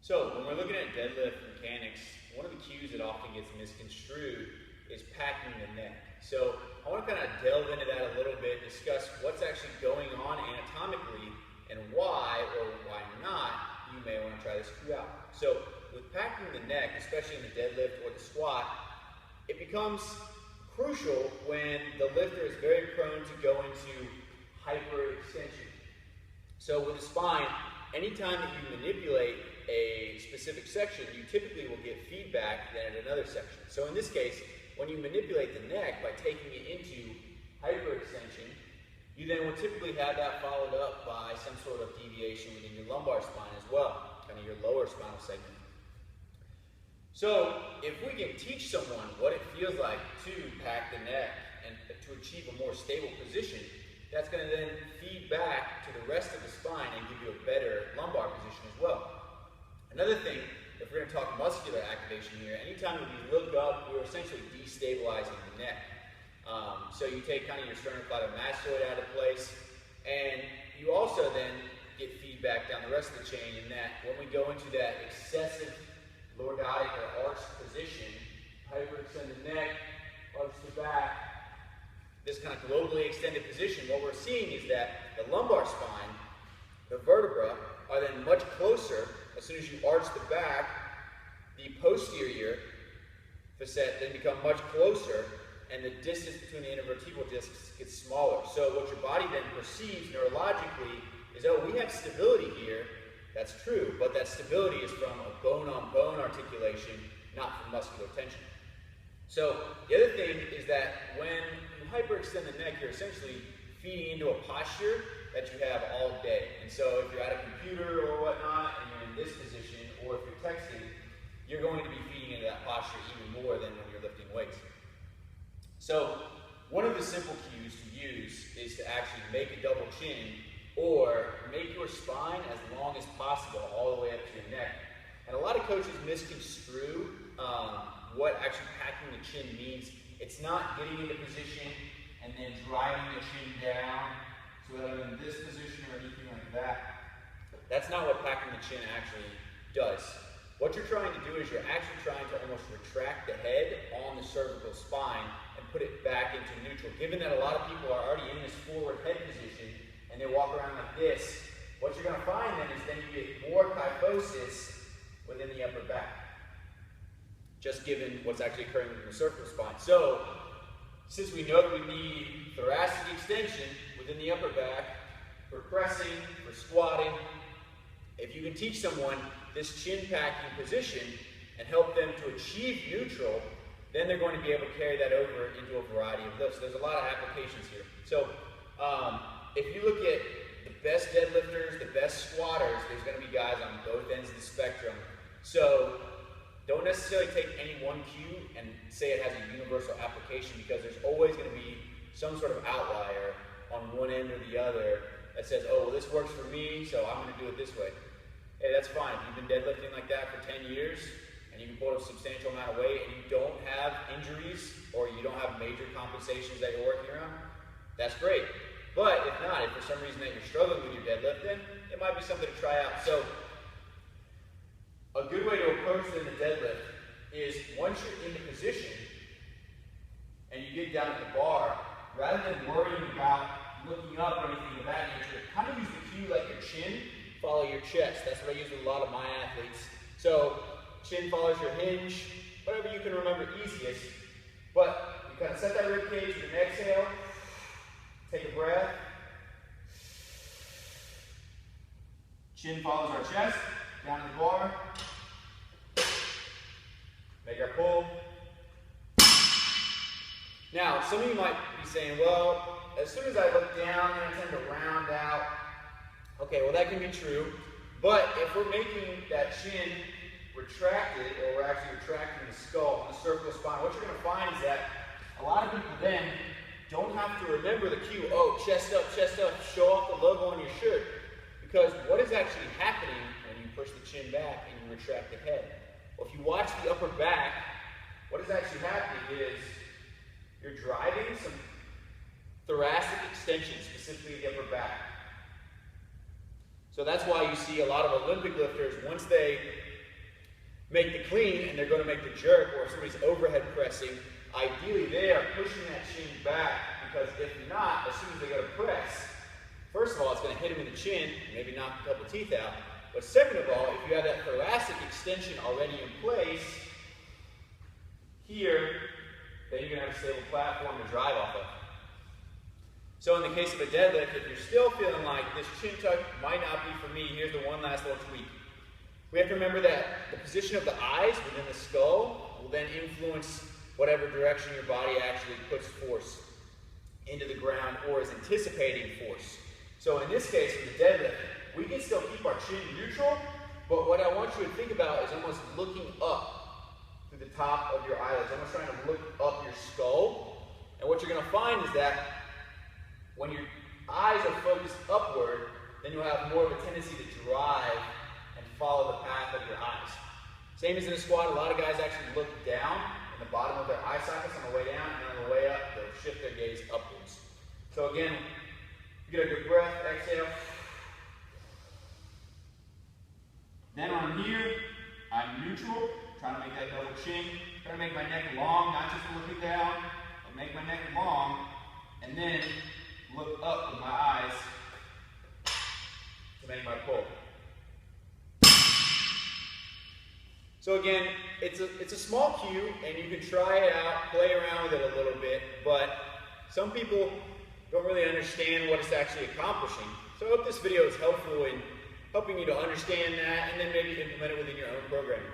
So when we're looking at deadlift mechanics, one of the cues that often gets misconstrued is packing the neck. So I want to kind of delve into that a little bit, discuss what's actually going on anatomically and why or why not you may want to try this cue out. So with packing the neck, especially in the deadlift or the squat, it becomes crucial when the lifter is very prone to go into hyperextension. So with the spine, anytime that you manipulate a specific section, you typically will get feedback then at another section. So in this case, when you manipulate the neck by taking it into hyperextension, you then will typically have that followed up by some sort of deviation within your lumbar spine as well, kind of your lower spinal segment. So if we can teach someone what it feels like to pack the neck and to achieve a more stable position, that's going to then feed back to the rest of the spine and give you a better lumbar position as well. Another thing, if we're going to talk muscular activation here, anytime we look up, we're essentially destabilizing the neck. So you take kind of your sternocleidomastoid out of place, and you also then get feedback down the rest of the chain in that when we go into that excessive lordotic or arched position, hyperextend the neck, arch the back, this kind of globally extended position, what we're seeing is that the lumbar spine, the vertebra, are then much closer. As soon as you arch the back, the posterior facet then become much closer, and the distance between the intervertebral discs gets smaller. So what your body then perceives neurologically is, oh, we have stability here. That's true, but that stability is from a bone-on-bone articulation, not from muscular tension. So the other thing is that when you hyperextend the neck, you're essentially feeding into a posture that you have all day. And so if you're at a computer or whatnot, and you're in this position, or if you're texting, you're going to be feeding into that posture even more than when you're lifting weights. So one of the simple cues to use is to actually make a double chin or make your spine as long as possible all the way up to your neck. And a lot of coaches misconstrue what actually packing the chin means. It's not getting into position and then driving the chin down to whether in this position or anything like that. That's not what packing the chin actually does. What you're trying to do is you're actually trying to almost retract the head on the cervical spine and put it back into neutral. Given that a lot of people are already in this forward head position and they walk around like this, what you're going to find then is then you get more kyphosis within the upper back, just given what's actually occurring within the cervical spine. So, since we know that we need thoracic extension within the upper back, for pressing, for squatting, if you can teach someone this chin packing position and help them to achieve neutral, then they're going to be able to carry that over into a variety of lifts. There's a lot of applications here. So if you look at the best deadlifters, the best squatters, there's going to be guys on both ends of the spectrum. So don't necessarily take any one cue and say it has a universal application, because there's always going to be some sort of outlier on one end or the other that says, oh, well, this works for me, so I'm going to do it this way. Hey, that's fine. If you've been deadlifting like that for 10 years and you can pull a substantial amount of weight and you don't have injuries or you don't have major compensations that you're working around, that's great. But if not, if for some reason that you're struggling with your deadlift, then it might be something to try out. So a good way to approach it in the deadlift is once you're in the position and you get down at the bar, rather than worrying about looking up or anything of that nature, kind of use the cue like your chin, follow your chest. That's what I use with a lot of my athletes. So chin follows your hinge, whatever you can remember easiest. But you kind of set that rib cage with an exhale, take a breath. Chin follows our chest, down to the bar. Make our pull. Now, some of you might be saying, well, as soon as I look down, I tend to round out. Okay, well that can be true, but if we're making that chin retracted, or we're actually retracting the skull, the cervical spine, what you're going to find is that a lot of people then don't have to remember the cue, oh, chest up, show off the logo on your shirt, because what is actually happening when you push the chin back and you retract the head? Well, if you watch the upper back, what is actually happening is you're driving some thoracic extension, specifically the upper back. So that's why you see a lot of Olympic lifters, once they make the clean and they're going to make the jerk, or if somebody's overhead pressing, ideally they are pushing that chin back, because if not, as soon as they go to press, first of all, it's going to hit them in the chin, maybe knock a couple teeth out. But second of all, if you have that thoracic extension already in place here, then you're going to have a stable platform to drive off of. So in the case of a deadlift, if you're still feeling like this chin tuck might not be for me, here's the one last little tweak. We have to remember that the position of the eyes within the skull will then influence whatever direction your body actually puts force into the ground or is anticipating force. So in this case, with the deadlift, we can still keep our chin neutral, but what I want you to think about is almost looking up through the top of your eyelids, almost trying to look up your skull. And what you're going to find is that when your eyes are focused upward, then you'll have more of a tendency to drive and follow the path of your eyes. Same as in a squat, a lot of guys actually look down in the bottom of their eye sockets on the way down, and on the way up, they'll shift their gaze upwards. So again, you get a good breath, exhale. Then on here, I'm neutral, trying to make that double chin, trying to make my neck long, not just looking down, but make my neck long, and then look up with my eyes to make my pull. So again, it's a small cue, and you can try it out, play around with it a little bit, but some people don't really understand what it's actually accomplishing. So I hope this video is helpful in helping you to understand that and then maybe implement it within your own programming.